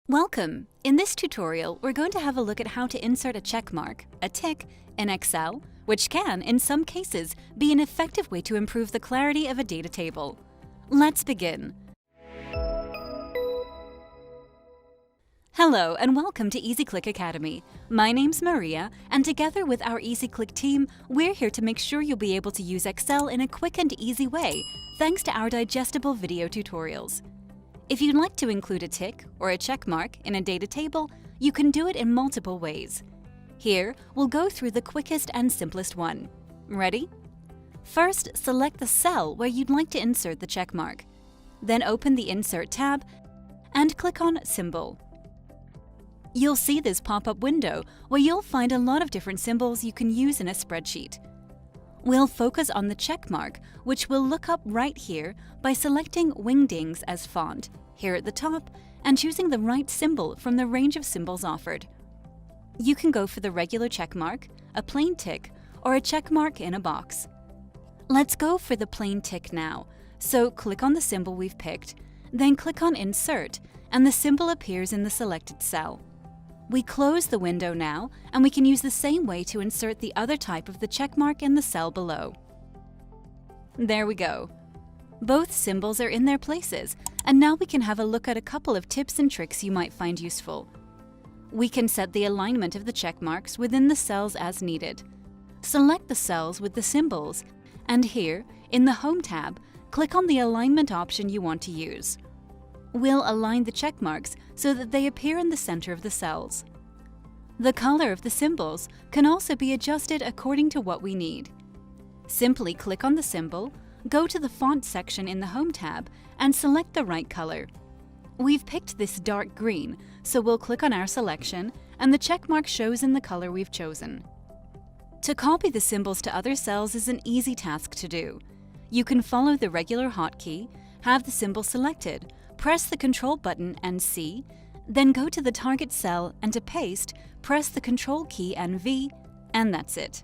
Welcome! In this tutorial, we're going to have a look at how to insert a check mark, a tick, in Excel, which can, in some cases, be an effective way to improve the clarity of a data table. Let's begin. Hello and welcome to EasyClick Academy. My name's Maria, and together with our EasyClick team, we're here to make sure you'll be able to use Excel in a quick and easy way, thanks to our digestible video tutorials. If you'd like to include a tick or a check mark in a data table, you can do it in multiple ways. Here, we'll go through the quickest and simplest one. Ready? First, select the cell where you'd like to insert the check mark. Then open the Insert tab and click on Symbol. You'll see this pop-up window where you'll find a lot of different symbols you can use in a spreadsheet. We'll focus on the check mark, which we'll look up right here by selecting Wingdings as font here at the top and choosing the right symbol from the range of symbols offered. You can go for the regular check mark, a plain tick, or a check mark in a box. Let's go for the plain tick now, so click on the symbol we've picked, then click on Insert, and the symbol appears in the selected cell. We close the window now, and we can use the same way to insert the other type of the check mark in the cell below. There we go. Both symbols are in their places, and now we can have a look at a couple of tips and tricks you might find useful. We can set the alignment of the check marks within the cells as needed. Select the cells with the symbols, and here, in the Home tab, click on the alignment option you want to use. We'll align the check marks so that they appear in the center of the cells. The color of the symbols can also be adjusted according to what we need. Simply click on the symbol, go to the Font section in the Home tab, and select the right color. We've picked this dark green, so we'll click on our selection, and the check mark shows in the color we've chosen. To copy the symbols to other cells is an easy task to do. You can follow the regular hotkey, have the symbol selected, press the Control button and C, then go to the target cell and to paste, press the Control key and V, and that's it.